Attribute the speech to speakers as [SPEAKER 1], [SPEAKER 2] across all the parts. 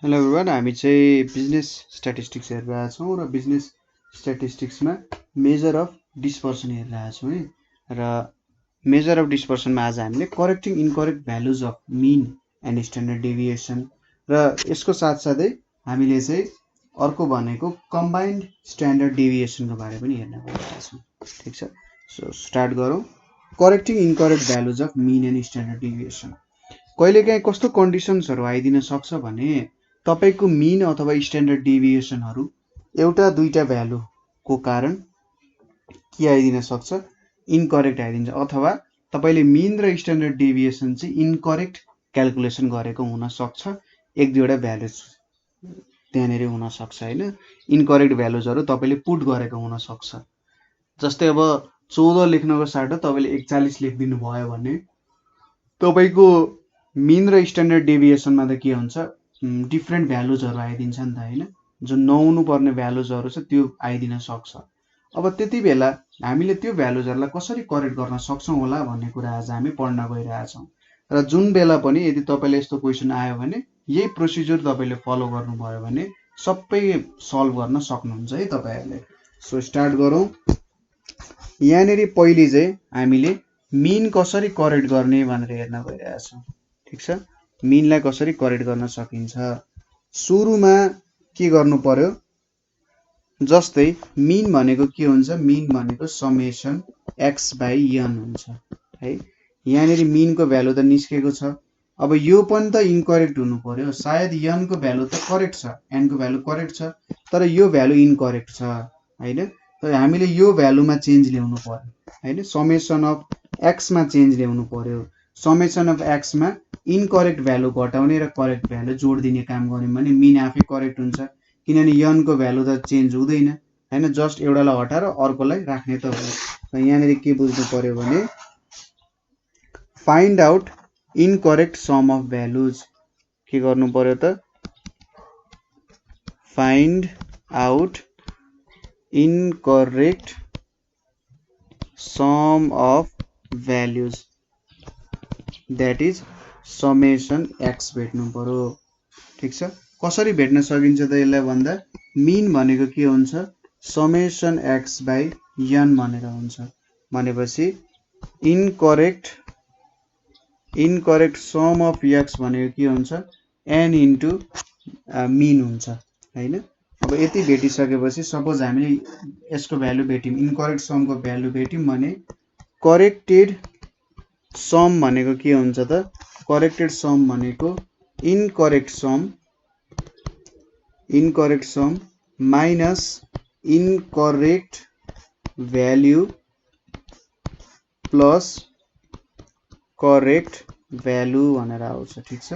[SPEAKER 1] Hello everyone, हामी चाहिँ business statistics हेरिरहेका छौँ र बिजनेस स्ट्याटिस्टिक्समा मेजर अफ डिस्पर्सन हेरिरहेका छौँ है। र मेजर अफ डिस्पर्सनमा आज हामीले correcting incorrect values of mean and standard deviation र यसको साथसाथै हामीले चाहिँ अर्को भनेको कम्बाइन्ड स्ट्यान्डर्ड डेभिएसनको बारे पनि हेर्न गइरहेका छौँ। ठिक छ, सो स्टार्ट गरौँ। Correcting incorrect values of mean and standard deviation कहिलेकाहीँ कस्तो कन्डिसन्सहरू आइदिन सक्छ भने तपाईको मिन अथवा स्ट्यान्डर्ड डेभिएसनहरू एउटा दुईटा भ्यालुको कारण के आइदिन सक्छ, इनकरेक्ट आइदिन्छ, अथवा तपाईँले मिन र स्ट्यान्डर्ड डेभिएसन चाहिँ इनकरेक्ट क्यालकुलेसन गरेको हुनसक्छ। एक दुईवटा भ्यालुज त्यहाँनिर हुनसक्छ होइन। इनकरेक्ट भ्यालुजहरू तपाईँले पुट गरेको हुनसक्छ। जस्तै अब 14 लेख्नको साटो तपाईँले 41 लेखिदिनु भयो भने तपाईँको मिन र स्ट्यान्डर्ड डेभिएसनमा त के हुन्छ, डिफ्रेन्ट भ्यालुजहरू आइदिन्छ नि त होइन। जुन नहुनु पर्ने भ्यालुजहरू छ त्यो आइदिन सक्छ। अब त्यति बेला हामीले त्यो भ्यालुजहरूलाई कसरी करेक्ट गर्न सक्छौँ होला भन्ने कुरा आज हामी पढ्न गइरहेछौँ। र जुन बेला पनि यदि तपाईँले यस्तो क्वेसन आयो भने यही प्रोसिजर तपाईँले फलो गर्नुभयो भने सबै सल्भ गर्न सक्नुहुन्छ है तपाईँहरूले। सो स्टार्ट गरौँ। यहाँनिर पहिले चाहिँ हामीले मिन कसरी करेक्ट गर्ने भनेर हेर्न गइरहेछौँ। ठिक छ, मिनलाई कसरी करेक्ट गर्न सकिन्छ। सुरुमा के गर्नु पर्यो, जस्तै मिन भनेको के हुन्छ, मिन भनेको समेसन एक्स बाई एन हुन्छ है। यहाँनिर मिनको भ्यालु त निस्केको छ। अब यो पनि त इनकरेक्ट हुनु पर्यो। सायद एनको भ्यालु त करेक्ट छ, एनको भ्यालु करेक्ट छ, तर यो भ्यालु इनकरेक्ट छ होइन। त हामीले यो भ्यालुमा चेन्ज ल्याउनु पर्यो होइन। समेसन अफ एक्समा चेन्ज ल्याउनु पर्यो। समेसन अफ एक्समा इनकरेक्ट भ्यालु घटाउने र करेक्ट भ्यालु जोडिदिने काम गऱ्यौँ भने मिन आफै करेक्ट हुन्छ, किनभने यनको भ्यालु त चेन्ज हुँदैन होइन। जस्ट एउटालाई हटाएर अर्कोलाई राख्ने त हो। यहाँनिर के बुझ्नु पर्यो भने find out incorrect sum of values. के गर्नु पर्यो त, find out incorrect sum of values, that is summation x भेट्नु पर्यो। ठिक छ, कसरी भेट्न सकिन्छ त यसलाई भन्दा मिन भनेको के हुन्छ, समेसन एक्स बाई एन भनेर हुन्छ। भनेपछि इनकरेक्ट सम अफ एक्स भनेको के हुन्छ, एन इन्टु मिन हुन्छ होइन। अब यति भेटिसकेपछि सपोज हामीले यसको भ्यालु भेट्यौँ, इनकरेक्ट समको भ्यालु भेट्यौँ भने करेक्टेड सम भनेको के हुन्छ त, करेक्टेड सम भनेको incorrect sum minus incorrect value plus correct value भनेर आउँछ। ठिक छ,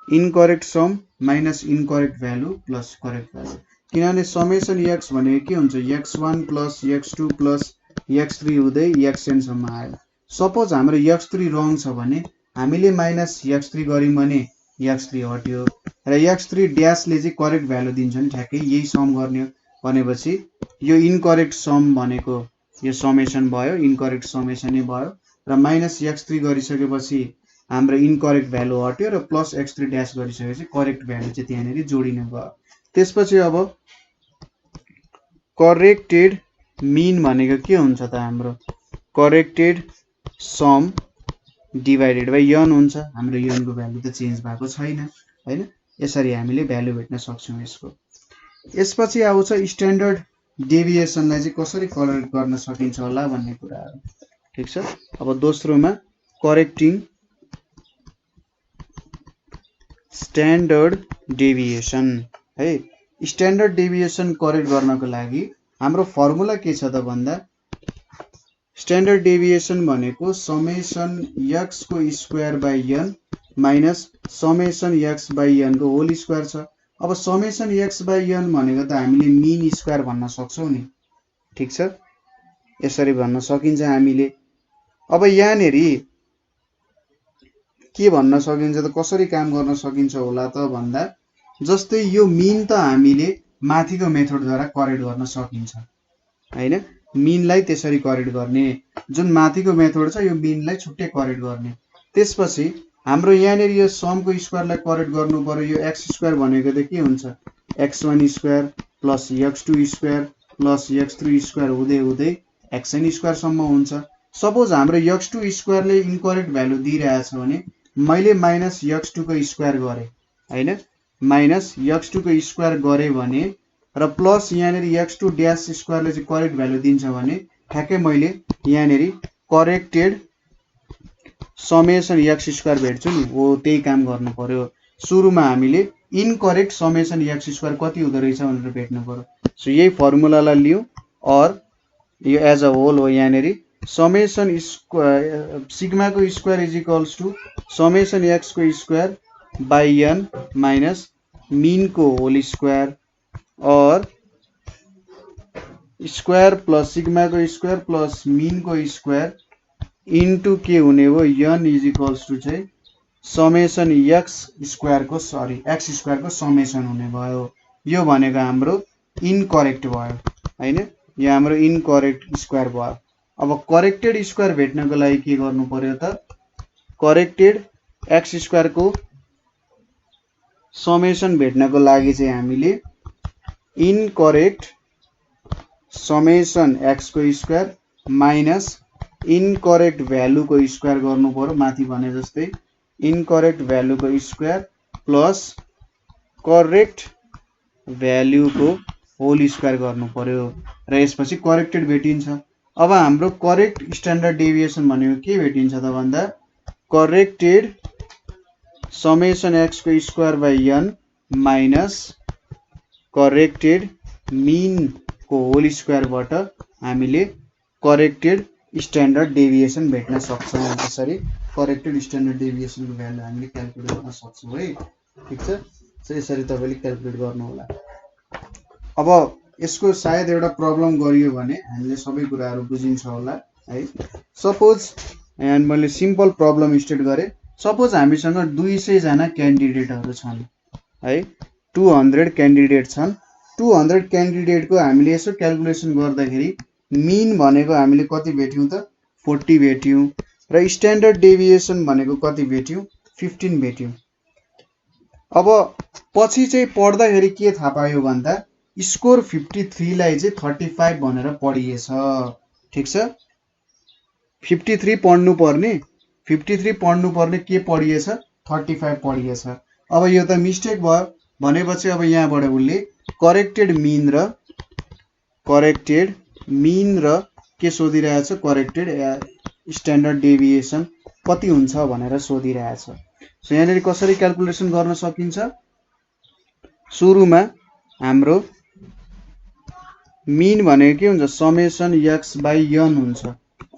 [SPEAKER 1] incorrect sum minus incorrect value plus correct value, किनभने समेसन एक्स भनेको के हुन्छ, x1 plus x2 plus x3 हुँदै xnसम्म आयो। सपोज हाम्रो x3 रङ छ भने हामीले माइनस x3 गऱ्यौँ भने x3 हट्यो र x3 ड्यासले चाहिँ करेक्ट भ्यालु दिन्छ नि, ठ्याक्कै यही सम गर्ने हो भनेपछि यो इनकरेक्ट सम भनेको यो समेसन भयो, इनकरेक्ट समेसनै भयो। र माइनस x3 गरिसकेपछि हाम्रो इनकरेक्ट भ्यालु हट्यो र प्लस x3 ड्यास गरिसकेपछि करेक्ट भ्यालु चाहिँ त्यहाँनिर जोडिनु भयो। त्यसपछि अब करेक्टेड मिन भनेको के हुन्छ त, हाम्रो corrected sum divided by n हुन्छ। हाम्रो एनको भ्यालु त चेन्ज भएको छैन होइन। यसरी हामीले भ्यालु भेट्न सक्छौँ यसको। यसपछि आउँछ स्ट्यान्डर्ड डेभिएसनलाई चाहिँ कसरी करेक्ट गर्न सकिन्छ होला भन्ने कुराहरू। ठिक छ, अब दोस्रोमा करेक्टिङ स्ट्यान्डर्ड डेभिएसन है। स्ट्यान्डर्ड डेभिएसन करेक्ट गर्नको लागि हाम्रो फर्मुला के छ त भन्दा स्ट्यान्डर्ड डेभिएसन भनेको समेसन एक्स को square by n minus summation x by n को होल स्क्वायर छ। अब समेसन एक्स बाई एन भनेको त हामीले मिन स्क्वायर भन्न सक्छौँ नि। ठिक छ, यसरी भन्न सकिन्छ हामीले। अब यहाँनिर के भन्न सकिन्छ त, कसरी काम गर्न सकिन्छ होला त भन्दा जस्तै यो मिन त हामीले माथिको मेथडद्वारा करेक्ट गर्न सकिन्छ होइन। मिनलाई त्यसरी करेक्ट गर्ने, जुन माथिको मेथड छ यो मिनलाई छुट्टै करेक्ट गर्ने। त्यसपछि हाम्रो यहाँनिर यो समको स्क्वायरलाई करेक्ट गर्नु पर्यो। यो एक्स स्क्वायर भनेको त के हुन्छ x1 square plus x2 square plus x3 square हुँदै हुँदै xn स्क्वायर सम्म हुन्छ। सपोज हाम्रो x2 स्क्वायरले इनकरेक्ट भ्यालु दिइरहेछ भने मैले माइनस x2 को स्क्वायर गरे हैन, माइनस x2 को स्क्वायर गरे भने र प्लस यहाँनिर x2 ड्यास स्क्वायरले चाहिँ करेक्ट भ्यालु दिन्छ भने ठ्याक्कै मैले यहाँनिर करेक्टेड समेसन x स्क्वायर भेट्छु नि, हो त्यही काम गर्नु पर्यो। सुरुमा हामीले इनकरेक्ट समेसन x स्क्वायर कति हुँदो रहेछ भनेर भेट्नु पर्यो। सो यही फर्मुलालाई लियौ और यो एज अ होल हो। यहाँनिर समेसन सिग्मा को square is equals to summation x को square by n minus mean को होल स्क्वायर और स्क्वायर प्लस सिग्मा को स्क्वायर प्लस मीन को स्क्वायर इन्टु के हुने हो n इज इक्वल्स टू चाहिँ समेसन x स्क्वायर को x स्क्वायर को समेसन हुने भयो। यो भनेको हाम्रो इनकरेक्ट भयो हैन, यो हाम्रो इनकरेक्ट स्क्वायर भयो। अब करेक्टेड स्क्वायर भेट्नको लागि के गर्नु पर्यो त, करेक्टेड x स्क्वायर को समेसन भेट्नको लागि चाहिँ हामीले इनकरेक्ट समेसन x को स्क्वायर माइनस इनकरेक्ट भ्यालु को स्क्वायर गर्नु पर्यो। माथि भने जस्तै इनकरेक्ट भ्यालु को स्क्वायर प्लस करेक्ट भ्यालु को होल स्क्वायर गर्नु पर्यो र यसपछि करेक्टेड भेटिन्छ। अब हाम्रो करेक्ट स्ट्यान्डर्ड डेभिएसन भनेको के भेटिन्छ त भन्दा करेक्टेड समेसन x को square by n minus corrected mean को होल स्क्वायर बाट हामीले करेक्टेड स्ट्यान्डर्ड डेभिएसन भेट्न सक्छौं। त्यसरी करेक्टेड स्ट्यान्डर्ड डेभिएसन को भ्यालु हामीले क्याल्कुलेट गर्न सक्छौं है। ठीक छ, सो यसरी तपाईले क्याल्कुलेट गर्नु होला। अब यसको सायद एउटा प्रब्लम गरियो भने हामीले सबै कुराहरु बुझिन्छ होला है। सपोज एन्ड मैले सिम्पल प्रब्लम स्टेट गरे। सपोज हामीसँग 200 जना क्यान्डिडेटहरु छन् है, 200 क्यान्डिडेट छन्। 200 क्यान्डिडेट को हामीले यसो क्याल्कुलेसन गर्दाखेरि मीन भनेको हामीले कति भेट्यौं त 40 भेट्यौं र स्ट्यान्डर्ड डेभिएसन भनेको कति भेट्यौं 15 भेट्यौं। अब पछि चाहिँ पढ्दाखेरि के थाहा पायो भन्दा स्कोर 53 लाई चाहिँ 35 भनेर पढिएछ। ठीक छ, 53 पढ्नु पर्ने के पढिएछ 35 पढिएछ। अब यो त मिस्टेक भयो भनेपछि अब यहाँबाट उले करेक्टेड मीन र के सोधिरहेछ करेक्टेड स्ट्यान्डर्ड डेभिएसन कति हुन्छ भनेर सोधिरहेछ। सो यहाँनिर कसरी क्याल्कुलेसन गर्न सकिन्छ, सुरुमा हाम्रो मीन भनेको के हुन्छ समेसन x बाई n हुन्छ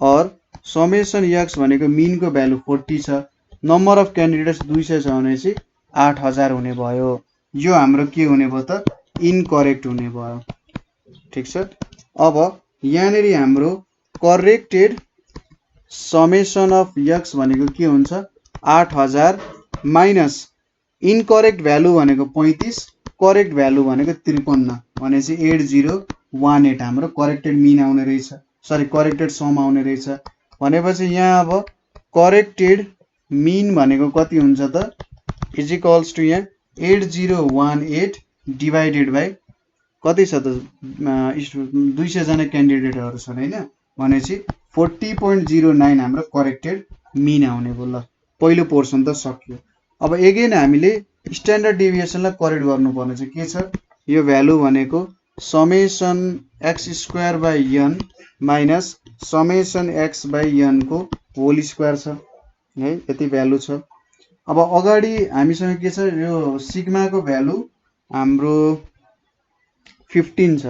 [SPEAKER 1] और समेसन x भनेको मीन को भ्यालु 40 छ, नम्बर अफ क्यान्डिडेट्स 200 छ भनेपछि 8000 हुने भयो। यो हाम्रो के हुने भयो त इनकरेक्ट हुने भयो। ठीक छ, अब यहाँनिर हाम्रो करेक्टेड समेसन अफ x भनेको के हुन्छ 8000 माइनस इनकरेक्ट भ्यालु भनेको 35, करेक्ट भ्यालु भनेको 53 भनेपछि 8018 हाम्रो करेक्टेड मीन आउने रहेछ, सरी करेक्टेड सम आउने रहेछ। भनेपछि यहाँ अब करेक्टेड मीन भनेको कति हुन्छ त इज इक्वल्स टु यहाँ 8018 डिवाइडेड बाइ कति छ त 200 जना क्यान्डिडेटहरु छन् हैन, भनेपछि 40.09 हाम्रो करेक्टेड मीन आउने भयो। ल पहिलो पोर्सन त सक्यो। अब अगेन हामीले स्ट्यान्डर्ड डेभिएसनलाई करेक्ट गर्नुपर्ने छ। के छ यो भ्यालु भनेको summation x square by n minus summation x by n को होल स्क्वायर छ है, यति भ्यालु छ। अब अगाडि हामीसँग के छ यो सिग्मा को भ्यालु हाम्रो 15 छ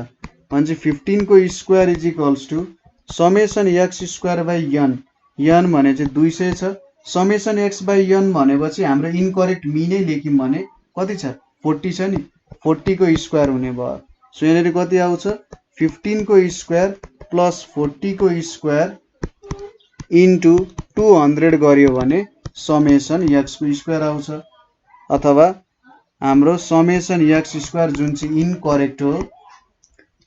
[SPEAKER 1] भने 15 को square is equals to summation x square by n, n भने चाहिँ 200 छ, समेसन x बाई n भनेपछि हाम्रो इनकरेक्ट मीनै लेख्यौं भने कति छ 40 छ नि, 40 को स्क्वायर हुने भयो। सो यहाँनिर कति आउँछ 15 को स्क्वायर प्लस 40 को स्क्वायर इन्टु 200 गरियो भने समेसन x को स्क्वायर आउँछ, अथवा हाम्रो समेसन x स्क्वायर जुन चाहिँ इनकरेक्ट हो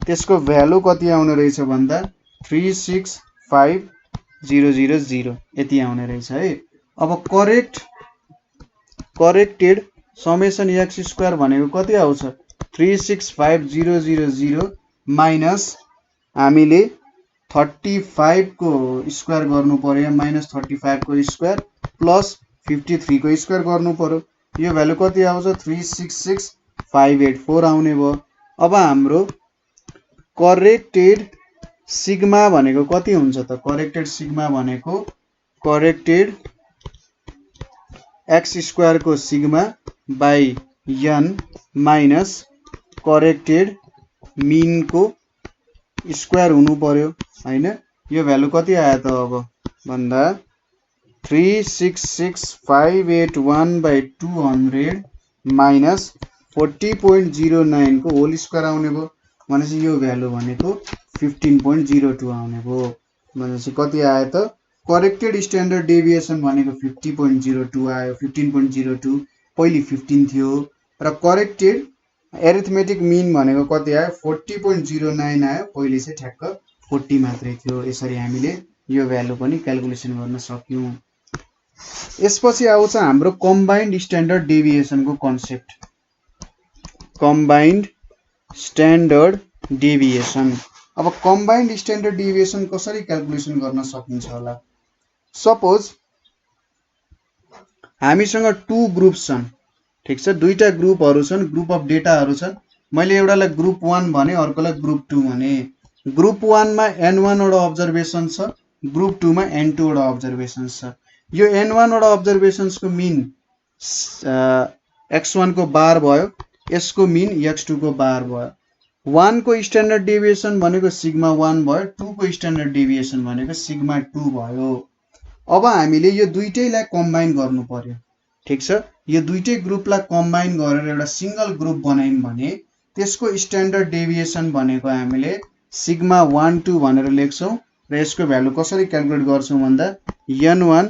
[SPEAKER 1] त्यसको भ्यालु कति आउने रहेछ भन्दा 365,000 यति आउने रहेछ है। अब correct corrected summation x square भनेको कति आउँछ 365,000 माइनस हामीले 35 को स्क्वायर गर्नु पर्यो माइनस 35 को स्क्वायर प्लस 53 को स्क्वायर गर्नु पर्यो यो भ्यालु कति आउँछ 366,584 आउने भयो अब हाम्रो करेक्टेड सिग्मा भनेको कति हुन्छ त करेक्टेड सिग्मा भनेको करेक्टेड एक्स स्क्वायर को sigma by n minus corrected mean को स्क्वायर हुनु पर्यो हैन यो भ्यालु कति आयो त अब भन्दा 366,581/200 माइनस 40.09 को होल स्क्वायर आउने भयो भनेपछि यो भ्यालु भनेको 15.02 आउने भयो भनेपछि कति आयो त करेक्टेड स्ट्यान्डर्ड डेभिएसन भनेको 50.02 आयो 15.02 पहिले 15 थियो र करेक्टेड एरिथमेटिक मीन भनेको कति आयो 40.09 आयो पहिले चाहिँ ठ्याक्क 40 मात्रै थियो यसरी हामीले यो भ्यालु पनि क्याल्कुलेसन गर्न सक्यौं यसपछि आउँछ हाम्रो कम्बाइन्ड स्ट्यान्डर्ड डेभिएसन को कन्सेप्ट कम्बाइन्ड स्ट्यान्डर्ड डेभिएसन अब कम्बाइन्ड स्ट्यान्डर्ड डेभिएसन कसरी क्याल्कुलेसन गर्न सकिन्छ होला सपोज हामीसँग टु ग्रुप्स छन् ठीक छ दुईटा ग्रुपहरु छन् ग्रुप अफ डेटाहरु छन् मैले एउटालाई ग्रुप 1 भने अर्कोलाई ग्रुप 2 भने ग्रुप 1 मा n1 वटा अब्जर्भेसन छ ग्रुप 2 मा n2 वटा अब्जर्भेसन्स छ यो n1 वटा अब्जर्भेसन्स को मीन x1 को बार भयो यसको मीन x2 को बार भयो 1 को स्ट्यान्डर्ड डेभिएसन भनेको सिग्मा 1 भयो 2 को स्ट्यान्डर्ड डेभिएसन भनेको सिग्मा 2 भयो अब हामीले यो दुईटैलाई कम्बाइन गर्नु पर्यो ठीक छ यो दुईटै ग्रुपलाई कम्बाइन गरेर एउटा सिंगल ग्रुप बनायौं भने त्यसको स्ट्यान्डर्ड डेभिएसन भनेको हामीले सिग्मा 1 2 भनेर लेख्छौं र यसको भ्यालु कसरी क्याल्कुलेट गर्छौं भन्दा n1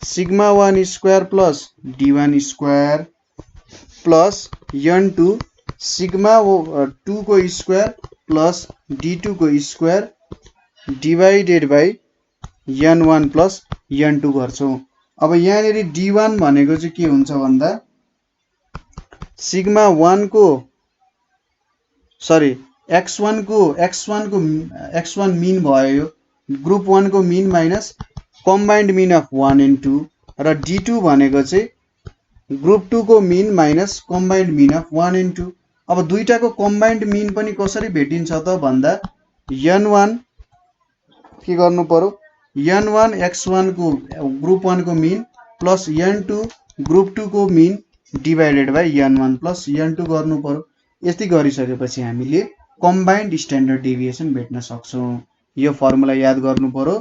[SPEAKER 1] sigma 1 square plus d1 square plus n2 sigma 2 को स्क्वायर प्लस d2 को square divided by n1 plus n2 गर्छौं अब यहाँनेरि d1 भनेको चाहिँ के हुन्छ भन्दा सिग्मा 1 को सरी x1 को मीन भयो ग्रुप 1 को mean minus combined mean of 1 and 2 र d2 भनेको चाहिँ ग्रुप 2 को mean minus combined mean of 1 and 2 अब दुईटाको कम्बाइन्ड मीन पनि कसरी भेटिन्छ त भन्दा n1 के गर्नु पर्यो n1 x1 को ग्रुप 1 को मीन प्लस n2 ग्रुप 2 को मीन divided by n1 plus n2 गर्नु पर्यो यति गरिसकेपछि हामीले कम्बाइन्ड स्ट्यान्डर्ड डेभिएसन भेट्न सक्छौं यो फर्मुला याद गर्नु पर्यो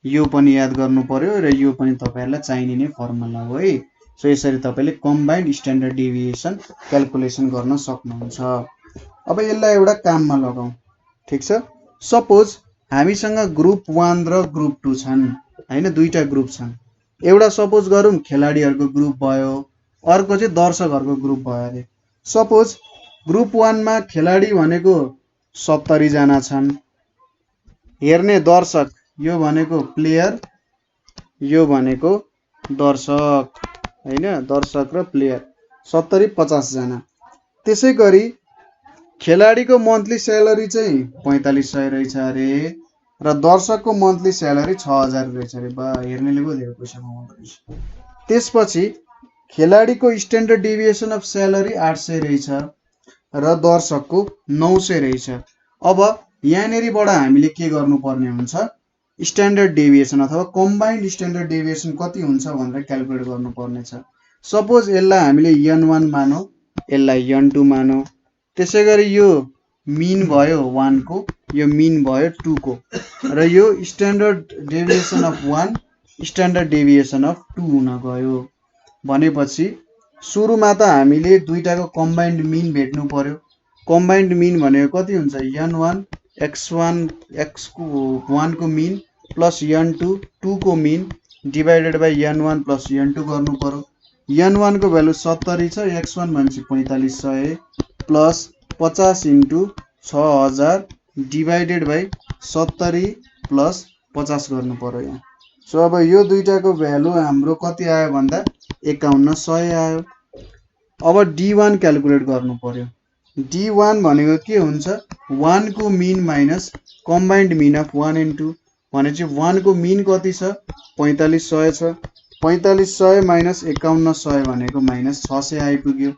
[SPEAKER 1] यो पनि याद गर्नु पर्यो र यो पनि तपाईहरुलाई चाहिने नै फर्मुला हो है सो यसरी तपाईले कम्बाइन्ड स्ट्यान्डर्ड डेभिएसन क्याल्कुलेसन गर्न सक्नुहुन्छ अब यसलाई एउटा काममा लगाऊ ठीक छ सपोज हामीसँग ग्रुप 1 र ग्रुप 2 छन् हैन दुईटा ग्रुप छन् एउटा सपोज गरौँ खेलाडीहरुको ग्रुप भयो अर्को चाहिँ दर्शकहरुको ग्रुप भयो रे सपोज ग्रुप 1 मा खेलाडी भनेको 70 जना छन् हेर्ने दर्शक यो भनेको प्लेयर यो भनेको दर्शक हैन दर्शक र प्लेयर 70 50 जना त्यसैगरी खेलाडीको मन्थली स्यालेरी चाहिँ 4500 रहेछ रे र दर्शकको मन्थली स्यालेरी 6000 रहेछ रे बा हेर्नेले पो धेरै पैसा कमाउँछ त्यसपछि खेलाडीको स्ट्यान्डर्ड डेभिएसन अफ स्यालेरी 800 रहेछ र दर्शकको 900 रहेछ अब यहाँनेरिबाट हामीले के गर्नुपर्ने हुन्छ स्ट्यान्डर्ड डेभिएसन अथवा कम्बाइन्ड स्ट्यान्डर्ड डेभिएसन कति हुन्छ भनेर क्याल्कुलेट गर्नुपर्ने छ सपोज यसलाई हामीले n1 मानौ यसलाई n2 मानौ त्यसैगरी यो मीन भयो 1 को यो मीन भयो 2 को र यो standard deviation of 1 standard deviation of 2 हुन गयो भनेपछि सुरुमा त हामीले दुईटाको कम्बाइन्ड मीन भेट्नु पर्यो कम्बाइन्ड मीन भनेको कति हुन्छ n1 x1 x को 1 को मीन प्लस n2 2 को मीन divided by n1 plus n2 गर्नु पर्यो n1 को भ्यालु 70 छ x1 भनेपछि 4500 plus 50 into 6000 divided by 70 plus 50 गर्नु पर्यो यहाँ सो अब यो दुईटाको भ्यालु हाम्रो कति आयो भन्दा 5100 आयो अब D1 क्याल्कुलेट गर्नु पर्यो। D1 भनेको के हुन्छ 1 को mean minus combined mean of 1 and 2 भनेपछि 1 को मिन कति छ 4500 छ। 4500 माइनस 5100 भनेको माइनस 600 आइपुग्यो।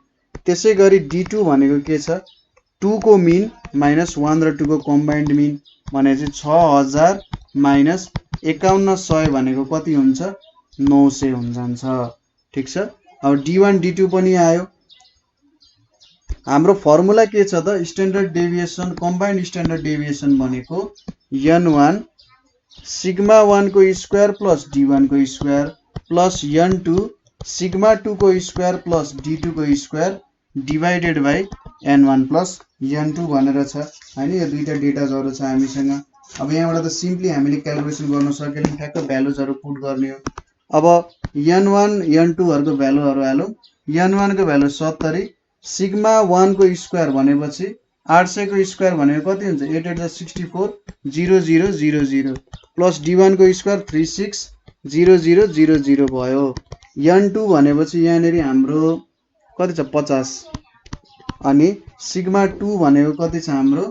[SPEAKER 1] त्यसै गरी D2 भनेको के छ 2 को मिन माइनस 1 र 2 को कम्बाइन्ड मिन भनेपछि 6000 माइनस 5100 भनेको कति हुन्छ 900 हुन जान्छ। ठीक छ। अब D1 D2 पनि आयो। हाम्रो फर्मुला के छ त standard deviation combined standard deviation भनेको n1 सिग्मा 1 को स्क्वायर प्लस D1 को स्क्वायर प्लस n2 सिग्मा 2 को स्क्वायर प्लस D2 को square divided by n1 plus n2 भनेर छ हैन। यो दुईटा डेटाजहरु छ हामीसँग। अब यहाँबाट त सिम्पली हामीले क्याल्कुलेसन गर्न सकेनौं, ठ्याक्क भ्यालुजहरु पुट गर्ने हो। अब n1 n2 हरुको भ्यालुहरु हालौं। n1 को भ्यालु 70 सिग्मा 1 को स्क्वायर भनेपछि 800 को स्क्वायर भनेको कति हुन्छ 8 8 जा 64 0000 प्लस D1 को स्क्वायर 360000 भयो। n2 भनेपछि यहाँनेरि हाम्रो कति छ 50 अनि सिग्मा 2 भनेको कति छ हाम्रो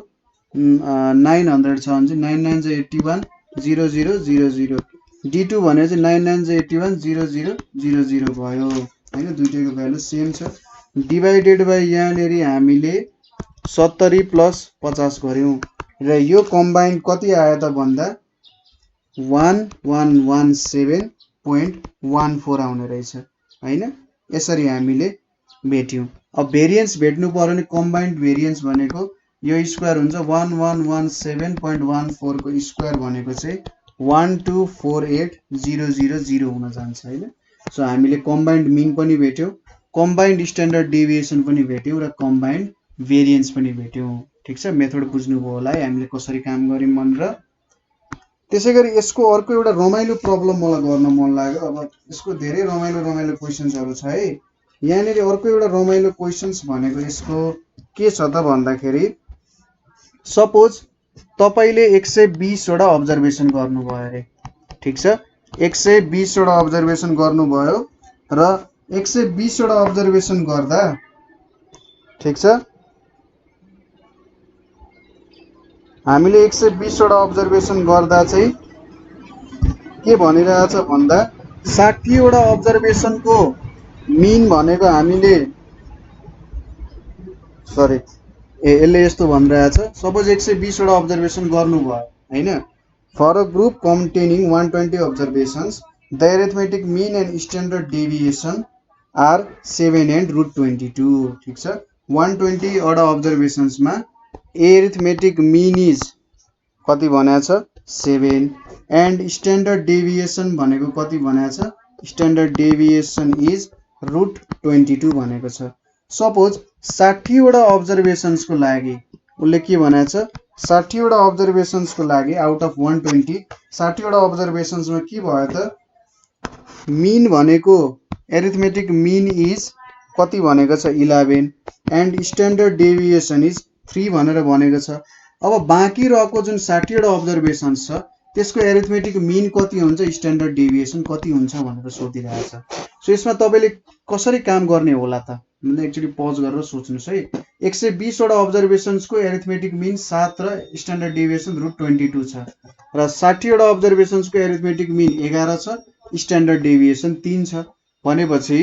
[SPEAKER 1] 900 छ भने 99 जा 81 0000 D2 भनेपछि 99 जा 81 0000 भयो हैन। दुईटैको भ्यालु सेम छ। डिवाइडेड बाई यहाँनेरि हामीले 70 प्लस 50 गर्यौं र यो कम्बाइन कति आयो त भन्दा 1117.14 आउने रहेछ हैन। यसरी हामीले भेट्यौं। अब भेरिएन्स भेट्नु पर्यो भने कम्बाइन्ड भेरिएन्स भनेको यो स्क्वायर हुन्छ 1117.14 को स्क्वायर भनेको चाहिँ 1248000 हुन जान्छ हैन। सो हामीले कम्बाइन्ड मिन पनि भेट्यौं, कम्बाइन्ड स्ट्यान्डर्ड डेभिएसन पनि भेट्यौं र कम्बाइन्ड भेरिएन्स पनि भेट्यौं। ठीक छ। मेथड बुझ्नुभयो होला है हामीले कसरी काम गर्यौं भनेर। त्यसैगरी यसको अर्को एउटा रमाइलो प्रब्लम मलाई गर्न मन लाग्यो। अब यसको धेरै रमाइलो क्वेशन्सहरु छ है। यहाँनेरि अर्को एउटा रमाइलो क्वेशन्स भनेको यसको के छ त भन्दाखेरि सपोज तपाईले 120 वटा अब्जर्भेसन गर्नुभयो अरे। ठीक छ। 120 वटा अब्जर्भेसन गर्नुभयो र 120 वटा अब्जर्भेसन गर्दा ठीक छ हामीले 120 वटा अब्जर्भेसन गर्दा चाहिँ के भनिरहेछ भन्दा 60 वटा अब्जर्भेसनको मिन भनेको हामीले सरी यसले यस्तो भनिरहेछ। सपोज 120 वटा अब्जर्भेसन गर्नुभयो हैन। For a group containing 120 observations the arithmetic mean and standard deviation are 7 and √22। ठीक छ। 120 वटा अब्जर्भेशन्स मा arithmetic mean is कति भनेछ 7 and standard deviation भनेको कति भनेछ standard deviation is √22 भनेको छ। सपोज 60 वटा अब्जर्भेशन्स को लागि उले के भनेछ 60 वटा अब्जर्भेशन्स को लागि आउट अफ 120 60 वटा अब्जर्भेशन्स मा के भयो त मिन भनेको एरिथमेटिक मिन इज कति भनेको छ 11 एन्ड स्ट्यान्डर्ड डेभिएसन इज 3 भनेर भनेको छ। अब बाँकी रहेको जुन 60 वटा अब्जर्भेशन्स छ त्यसको एरिथमेटिक मिन कति हुन्छ स्ट्यान्डर्ड डेभिएसन कति हुन्छ भनेर सोधिरहेछ। सो यसमा तपाईले कसरी काम गर्ने होला त भन्दा एक्चुअली पज गरेर सोच्नुस् है। 120 वटा अब्जर्भेशन्स को एरिथमेटिक मिन 7 र स्ट्यान्डर्ड डेभिएसन √22 छ र 60 वटा अब्जर्भेशन्स को एरिथमेटिक मिन 11 छ स्ट्यान्डर्ड डेभिएसन 3 छ भनेपछि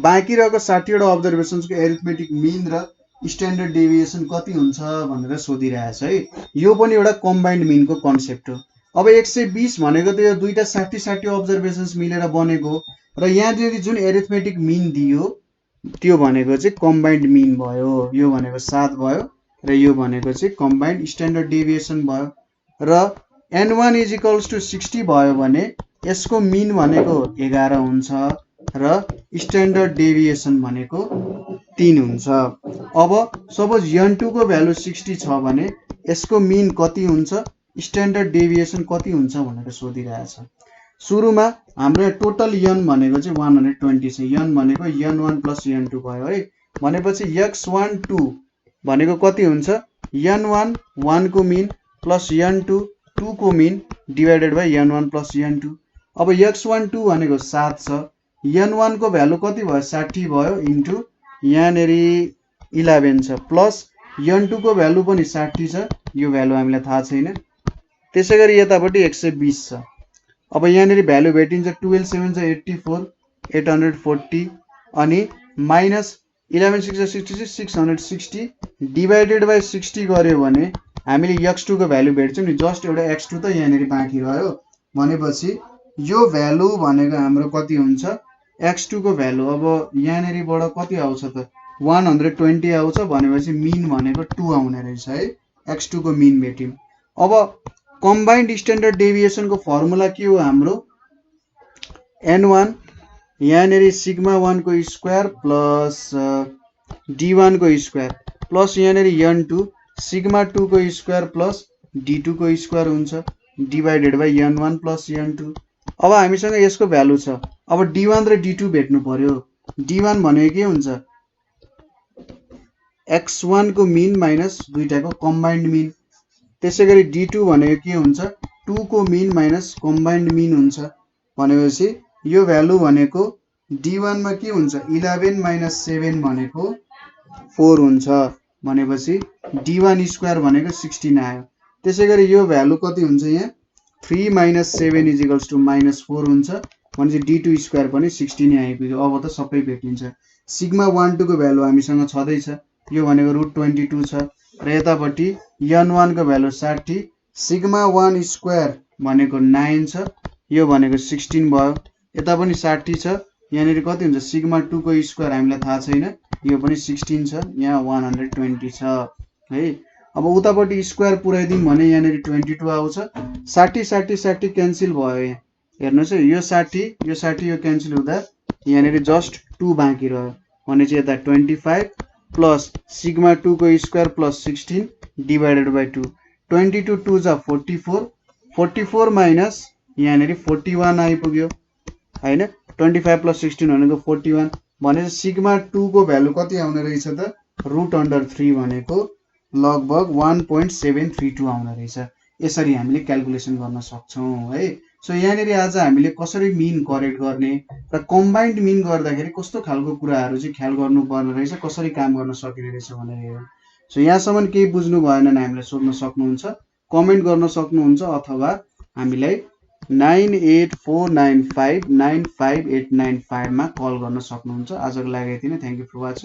[SPEAKER 1] बाँकी रहेको 60 वटा अब्जर्भेशन्स को एरिथमेटिक मिन र स्ट्यान्डर्ड डेभिएसन कति हुन्छ भनेर सोधिरहेछ है। यो पनि एउटा कम्बाइन्ड मिनको कन्सेप्ट हो। अब 120 भनेको त यो दुईटा 60 अब्जर्भेशन्स मिलेर बनेको र यहाँनेरि जुन एरिथमेटिक मिन दियो त्यो भनेको चाहिँ कम्बाइन्ड मिन भयो। यो भनेको 7 भयो र यो भनेको चाहिँ कम्बाइन्ड स्ट्यान्डर्ड डेभिएसन भयो र n1 = 60 भयो भने यसको मिन भनेको 11 हुन्छ र स्ट्यान्डर्ड डेभिएसन भनेको 3 हुन्छ। अब सपोज n2 को भ्यालु 60 छ भने यसको मिन कति हुन्छ स्ट्यान्डर्ड डेभिएसन कति हुन्छ भनेर सोधिरहेछ। सुरुमा हाम्रो टोटल n भनेको चाहिँ 120 छ। n भनेको n1 + n2 भयो है। भनेपछि x12 भनेको कति हुन्छ n1 1 को मिन प्लस n2 2 को mean divided by n1 + n2। अब x12 भनेको 7 छ, n1 को भ्यालु कति भयो 60 भयो इन्टु यहाँनेरि 11 छ प्लस n2 को भ्यालु पनि 60 छ यो भ्यालु हामीलाई थाहा छैन त्यसैगरी यतापटि 120 छ अब यहाँनेरि भ्यालु भेटिन्छ 12 7 छ 84 840 अनि माइनस 11 6 66 660 डिवाइडेड बाइ 60 गर्यो भने हामीले x2 को भ्यालु भेट्छौं नि जस्ट एउटा x2 त यहाँनेरि बाँकी रह्यो भनेपछि यो भ्यालु भनेको हाम्रो कति हुन्छ x2 को भ्यालु अब यहाँनेरिबाट कति आउँछ त 120 आउँछ भनेपछि मिन भनेको 2 आउने रहेछ है x2 को मिन भेट्यौं अब कम्बाइन्ड स्ट्यान्डर्ड डेभिएसन को फर्मुला के हो हाम्रो n1 यहाँनेरि सिग्मा 1 को स्क्वायर प्लस d1 को स्क्वायर प्लस यहाँनेरि n2 सिग्मा 2 को स्क्वायर प्लस d2 को स्क्वायर हुन्छ divided by n1 plus n2 अब हामीसँग यसको भ्यालु छ अब d1 र d2 भेट्नु पर्यो d1 भनेको के हुन्छ x1 को मिन माइनस दुईटाको कम्बाइन्ड मिन त्यसैगरी d2 भनेको के हुन्छ 2 को मिन माइनस कम्बाइन्ड मिन हुन्छ भनेपछि यो भ्यालु भनेको d1 मा के हुन्छ 11 माइनस 7 भनेको 4 हुन्छ भनेपछि d1 स्क्वायर भनेको 16 आयो त्यसैगरी यो भ्यालु कति हुन्छ यहाँ 3 minus 7 is equals to minus 4 हुन्छ भनेपछि d2 स्क्वायर पनि 16 आइपुग्यो अब त सबै भेटिन्छ सिग्मा 1 2 को भ्यालु हामीसँग छदै छ यो भनेको √22 छ र यतापटि n1 को भ्यालु 60 सिग्मा 1 स्क्वायर भनेको 9 छ यो भनेको 16 भयो यता पनि 60 छ यहाँनेरि कति हुन्छ सिग्मा 2 को स्क्वायर हामीलाई थाहा छैन यो पनि 16 छ यहाँ 120 छ है अब उतापटि स्क्वायर पुर्याइदिउँ भने यहाँनेरि 22 आउँछ 60 60 60 क्यान्सल भयो यहाँ हेर्नुस् है यो 60 यो क्यान्सल हुँदा यहाँनेरि जस्ट 2 बाँकी रह्यो भनेपछि यता 25 प्लस सिग्मा 2 को स्क्वायर प्लस 16 डिवाइडेड बाइ 2 22 2 जा 44 44 माइनस यहाँनेरि 41 आइपुग्यो हैन 25 प्लस 16 भनेको 41 भनेपछि सिग्मा 2 को भ्यालु कति आउने रहेछ त √3 भनेको लगभग 1.732 आउने रहेछ यसरी हामीले क्याल्कुलेसन गर्न सक्छौं है सो यहाँनेरि आज हामीले कसरी मिन करेक्ट गर्ने र कम्बाइन्ड मिन गर्दाखेरि कस्तो खालको कुराहरु चाहिँ ख्याल गर्नुपर्ने रहेछ कसरी काम गर्न सकिने रहेछ भनेर सो यहाँसम्म केही बुझ्नु भएन भने हामीलाई सोध्न सक्नुहुन्छ कमेन्ट गर्न सक्नुहुन्छ अथवा हामीलाई 9849595895 मा कल गर्न सक्नुहुन्छ आजको लागि यति नै थ्यांक यू फर वाचिङ